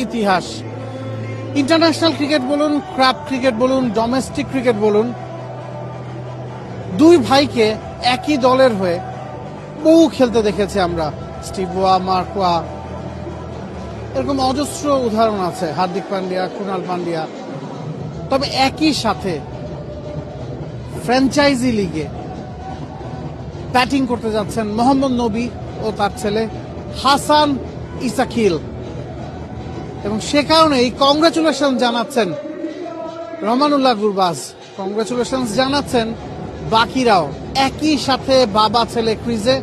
ইতিহাস। International cricket বলুন, club cricket বলুন, ডোমেস্টিক ক্রিকেট বলুন, দুই ভাইকে একই দলের হয়ে বহু খেলতে দেখেছি আমরা। স্টিভ ওয়া, মার্ক ওয়া, এরকম অজস্র উদাহরণ আছে, হার্দিক পান্ডিয়া, কুনাল পান্ডিয়া। তবে একই সাথে ফ্র্যাঞ্চাইজি লিগে ব্যাটিং করতে যাচ্ছেন মোহাম্মদ নবী ও তার ছেলে হাসান ইসাকিল, এবং সে কারণেই কংগ্রাচুলেশন জানাচ্ছেন রহমানুল্লাহ গুরবাজ, কংগ্রাচুলেশন জানাচ্ছেন বাকিরাও। একই সাথে বাবা ছেলে ক্রিজে।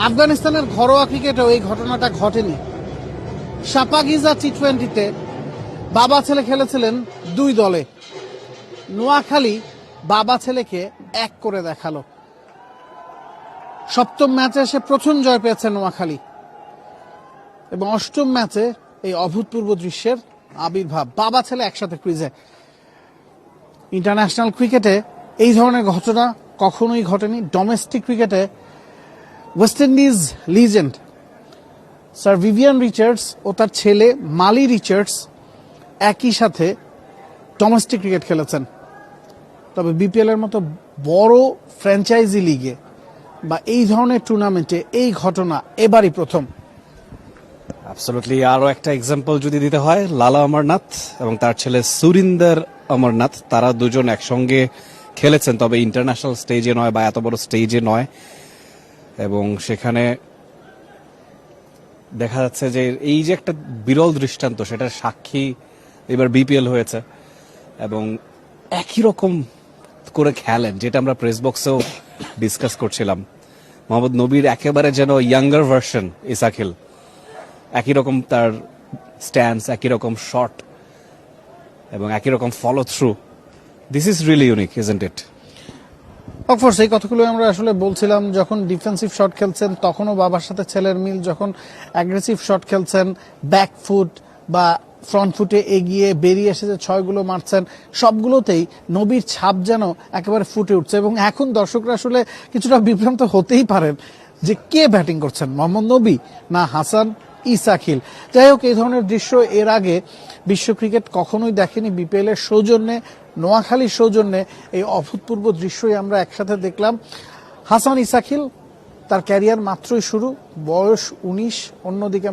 আফগানিস্তানের ঘরোয়া ক্রিকেটেও এই ঘটনাটা ঘটেনি। শাপাগিজা টি-20-তে বাবা ছেলে খেলেছিলেন দুই দলে। নোয়াখালী বাবা ছেলেকে এক করে দেখালো। সপ্তম ম্যাচে এসে প্রথম জয় পেয়েছে নোয়াখালী, এবং অষ্টম ম্যাচে এই অভূতপূর্ব দৃশ্যের আবির্ভাব, বাবা ছেলে একসাথে ক্রিজে। ইন্টারন্যাশনাল ক্রিকেটে এই ধরনের ঘটনা কখনোই ঘটেনি। ডোমেস্টিক ক্রিকেটে West Indies legend sir Vivian Richards ও তার ছেলে মালি রিচার্ডস একই সাথে ডোমেস্টিক ক্রিকেট খেলেছেন। তবে বিপিএল এর মতো বড় ফ্র্যাঞ্চাইজি লিগে বা এই ধরনের টুর্নামেন্টে এই ঘটনা এবারই প্রথম। অ্যাবসলিউটলি। আরো একটা এক্সাম্পল যদি দিতে হয়, লালা অমরনাথ এবং তার ছেলে সুরিন্দর অমরনাথ, তারা দুজন একসঙ্গে খেলেছেন, তবে ইন্টারন্যাশনাল স্টেজে নয় বা এত বড় স্টেজে নয়। এবং সেখানে দেখা যাচ্ছে যে এই যে একটা বিরল দৃষ্টান্ত, সেটার সাক্ষী এবার বিপিএল হয়েছে। এবং একই রকম করে খেলেন, যেটা আমরা প্রেস বক্সেও ডিসকাস করছিলাম। মোহাম্মদ নবীর একেবারে যেন ইয়াঙ্গার ভার্সন ইসাকিল, একই রকম তার স্ট্যান্স, একই রকম শট এবং একই রকম follow through. This is really unique, isn't it? Of course, এই কথাগুলো আমরা আসলে বলছিলাম। যখন ডিফেন্সিভ শট খেলছেন তখনও বাবার সাথে ছেলের মিল, যখন অ্যাগ্রেসিভ শট খেলছেন, ব্যাক ফুট বা ফ্রন্ট ফুটে এগিয়ে বেরিয়ে এসে যে ছয়গুলো মারছেন, সবগুলোতেই নবীর ছাপ যেন একেবারে ফুটে উঠছে। এবং এখন দর্শকরা আসলে কিছুটা বিভ্রান্ত হতেই পারেন যে কে ব্যাটিং করছেন, মোহাম্মদ নবী না হাসান ইসাকিল। যাই হোক, এই ধরনের দৃশ্য এর আগে বিশ্ব ক্রিকেট কখনোই দেখেনি। বিপিএল এর সৌজন্যে, নোয়াখালীর সৌজন্যে এই অভূতপূর্ব দৃশ্যই আমরা একসাথে দেখলাম। হাসান ইসাকিল, তার ক্যারিয়ার মাত্রই শুরু, বয়স 19। অন্যদিকে